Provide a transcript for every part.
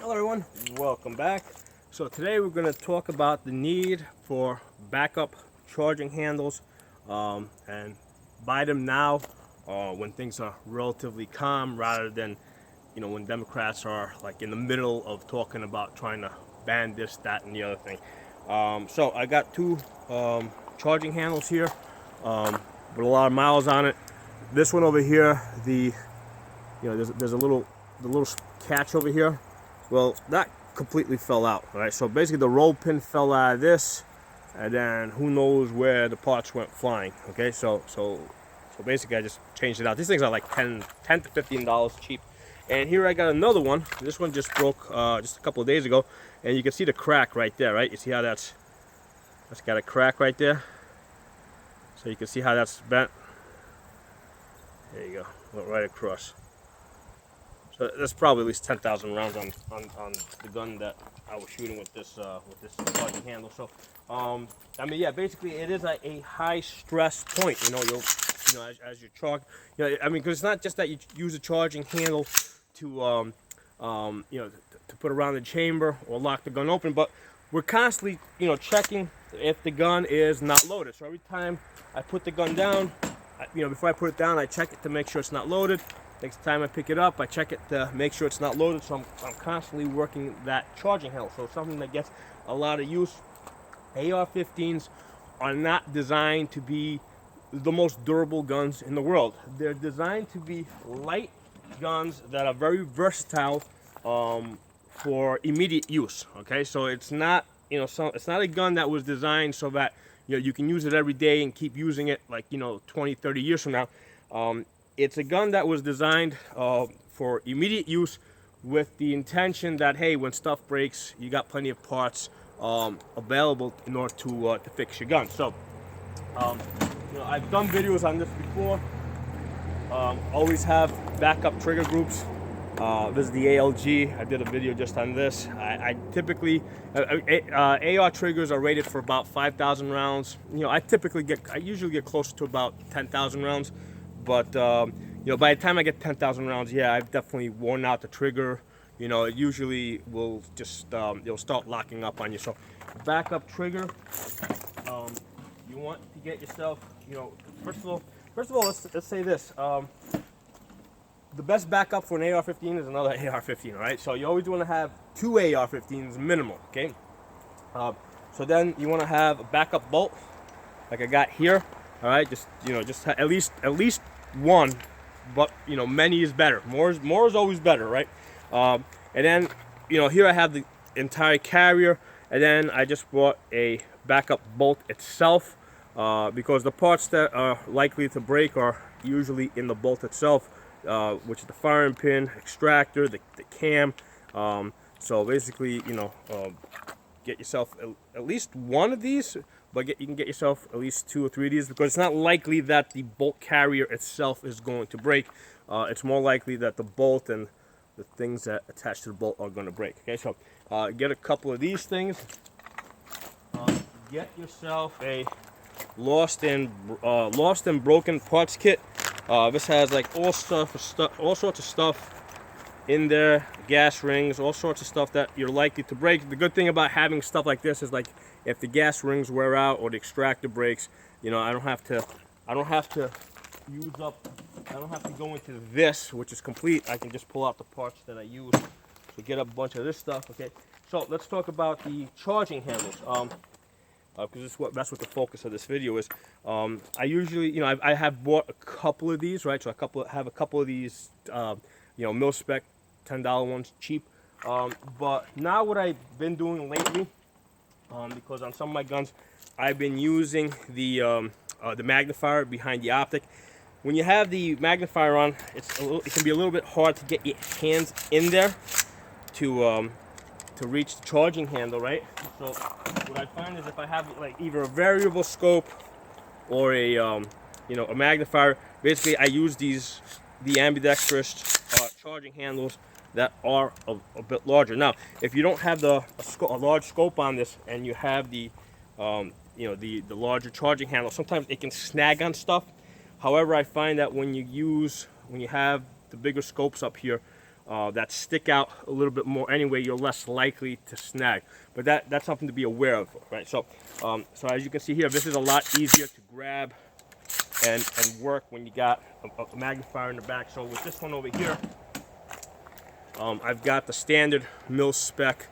Hello everyone, welcome back. So today we're going to talk about the need for backup charging handles and buy them now when things are relatively calm, rather than when Democrats are like in the middle of talking about trying to ban this, that, and the other thing. So I got two charging handles here with a lot of miles on it. This one over here, there's a little catch over here. Well, that completely fell out. All right, so basically the roll pin fell out of this, and then who knows where the parts went flying. Okay, so basically I just changed it out. These things are like $10 to $15 cheap. And here I got another one. This one just broke just a couple of days ago, and you can see the crack right there, right? You see how that's got a crack right there? So you can see how that's bent. There you go, went right across. So that's probably at least 10,000 rounds on the gun that I was shooting with this charging handle. So I mean, yeah, basically it is a high stress point. As you charge. I mean, because it's not just that you use a charging handle to to put around the chamber or lock the gun open, but we're constantly checking if the gun is not loaded. So every time I put the gun down, before I put it down, I check it to make sure it's not loaded. Next time I pick it up, I check it to make sure it's not loaded. So I'm constantly working that charging handle. So something that gets a lot of use. AR-15s are not designed to be the most durable guns in the world. They're designed to be light guns that are very versatile for immediate use. Okay, so it's not it's not a gun that was designed so that you can use it every day and keep using it like 20, 30 years from now. It's a gun that was designed for immediate use, with the intention that, hey, when stuff breaks, you got plenty of parts available in order to fix your gun. So, I've done videos on this before. Always have backup trigger groups. This is the ALG. I did a video just on this. I typically, AR triggers are rated for about 5,000 rounds. I usually get closer to about 10,000 rounds. But by the time I get 10,000 rounds, yeah, I've definitely worn out the trigger. It usually will just it'll start locking up on you. So, backup trigger. You want to get yourself, first of all, let's say this. The best backup for an AR-15 is another AR-15. All right, so you always want to have two AR-15s minimal. Okay. So then you want to have a backup bolt, like I got here. All right, just at least one, but many is better. More is always better, right? And then here I have the entire carrier, and then I just bought a backup bolt itself, because the parts that are likely to break are usually in the bolt itself, which is the firing pin, extractor, the cam. So basically, get yourself at least one of these. But you can get yourself at least 2 or 3 of these, because it's not likely that the bolt carrier itself is going to break. It's more likely that the bolt and the things that attach to the bolt are going to break. Okay, so get a couple of these things. Get yourself a lost and broken parts kit. This has like all sorts of stuff in there, gas rings, all sorts of stuff that you're likely to break. The good thing about having stuff like this is, like, if the gas rings wear out or the extractor breaks, I don't have to go into this, which is complete. I can just pull out the parts that I use to get a bunch of this stuff. Okay, so let's talk about the charging handles, because that's what the focus of this video is. I usually, I have bought a couple of these, right? So have a couple of these, mil spec $10 ones, cheap. But now what I've been doing lately, because on some of my guns I've been using the magnifier behind the optic. When you have the magnifier on, it can be a little bit hard to get your hands in there to reach the charging handle, right? So what I find is, if I have like either a variable scope or a magnifier, basically I use the ambidextrous charging handles that are a bit larger. Now, if you don't have a large scope on this, and you have the larger charging handle, sometimes it can snag on stuff. However, I find that when you have the bigger scopes up here, that stick out a little bit more anyway, you're less likely to snag. But that's something to be aware of, right? So, so as you can see here, this is a lot easier to grab and work when you got a magnifier in the back. So with this one over here, I've got the standard mil spec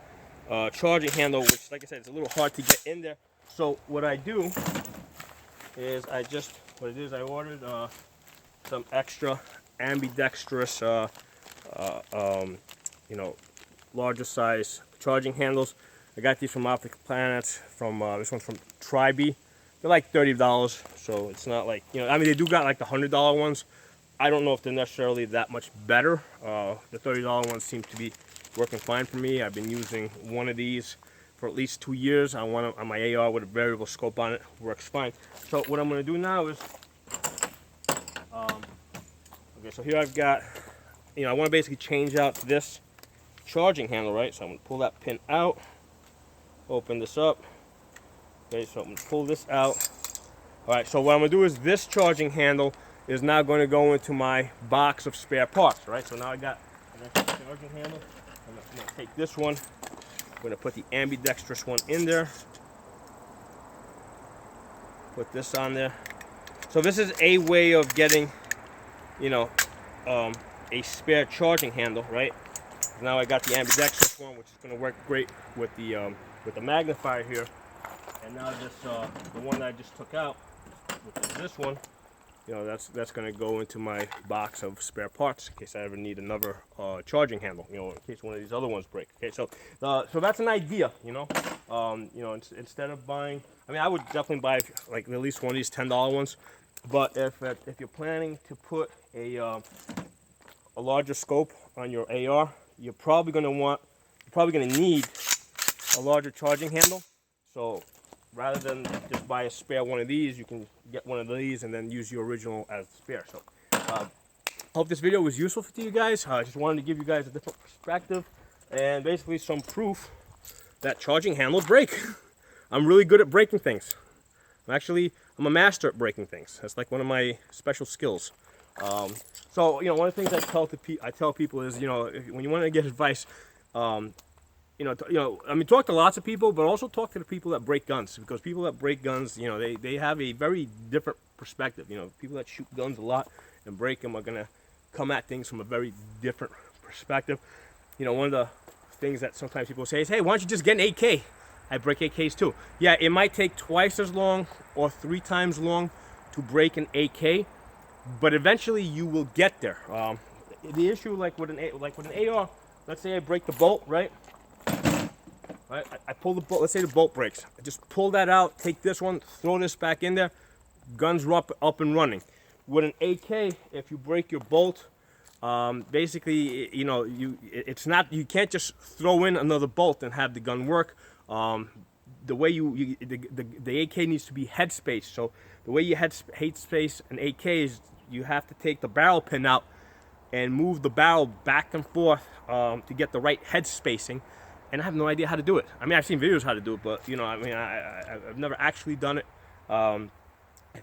charging handle, which, like I said, it's a little hard to get in there. So what I do is I ordered some extra ambidextrous, you know, larger size charging handles. I got these from Optical Planets. From this one's from Tribe. They're like $30, so it's not like, you know, I mean, they do got like the $100 ones. I don't know if they're necessarily that much better. The $30 ones seem to be working fine for me. I've been using one of these for at least 2 years. I want on my AR with a variable scope on it. Works fine. So what I'm going to do now is, okay, so here I've got, you know, I want to basically change out this charging handle, right? So I'm going to pull that pin out, open this up. Okay, so I'm going to pull this out. All right, so what I'm going to do is this charging handle is now going to go into my box of spare parts, right? So now I got the charging handle. I'm going to take this one. I'm going to put the ambidextrous one in there. Put this on there. So this is a way of getting, you know, a spare charging handle, right? Now I got the ambidextrous one, which is going to work great with the magnifier here. And now this, the one that I just took out, which is this one, you know, that's going to go into my box of spare parts in case I ever need another charging handle, you know, in case one of these other ones break. Okay, so so that's an idea, you know. You know, instead of buying, I mean, I would definitely buy like at least one of these $10 ones. But if you're planning to put a larger scope on your AR, you're probably going to need a larger charging handle. So rather than just buy a spare one of these, you can get one of these and then use your original as spare. So hope this video was useful to you guys. I just wanted to give you guys a different perspective and basically some proof that charging handles break. I'm really good at breaking things. I'm a master at breaking things. That's like one of my special skills. So, you know, one of the things I tell people is, you know, when you want to get advice, you know, I mean, talk to lots of people, but also talk to the people that break guns, because people that break guns, you know, they have a very different perspective. You know, people that shoot guns a lot and break them are gonna come at things from a very different perspective. You know, one of the things that sometimes people say is, hey, why don't you just get an AK? I break AKs too. Yeah, it might take twice as long or 3 times long to break an AK, but eventually you will get there. The issue, like with an AR, let's say I break the bolt, right? I pull the bolt. Let's say the bolt breaks. I just pull that out, take this one, throw this back in there. Guns are up and running. With an AK, if you break your bolt, basically, you know, you can't just throw in another bolt and have the gun work. The way the AK needs to be head spaced. So the way you head space an AK is you have to take the barrel pin out and move the barrel back and forth to get the right head spacing. And I have no idea how to do it. I mean, I've seen videos how to do it, but, you know, I mean, I've never actually done it.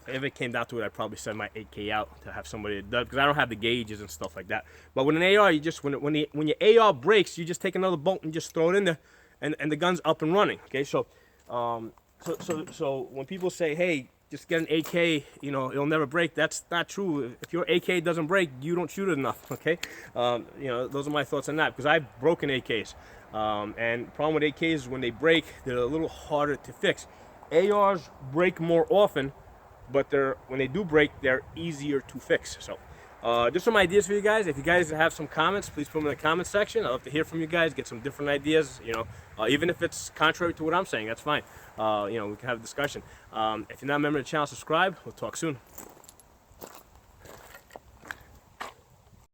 If it came down to it, I'd probably send my AK out to have somebody do it, because I don't have the gauges and stuff like that. But with an AR, you just when your AR breaks, you just take another bolt and just throw it in there, and the gun's up and running. Okay, so so when people say, hey, just get an AK, you know, it'll never break, that's not true. If your AK doesn't break, you don't shoot it enough. Okay, you know, those are my thoughts on that, because I've broken AKs. And the problem with AKs is when they break, they're a little harder to fix. ARs break more often, but when they do break, they're easier to fix. So just some ideas for you guys. If you guys have some comments, please put them in the comment section. I'd love to hear from you guys, get some different ideas. You know, even if it's contrary to what I'm saying, that's fine. You know, we can have a discussion. If you're not a member of the channel, subscribe. We'll talk soon.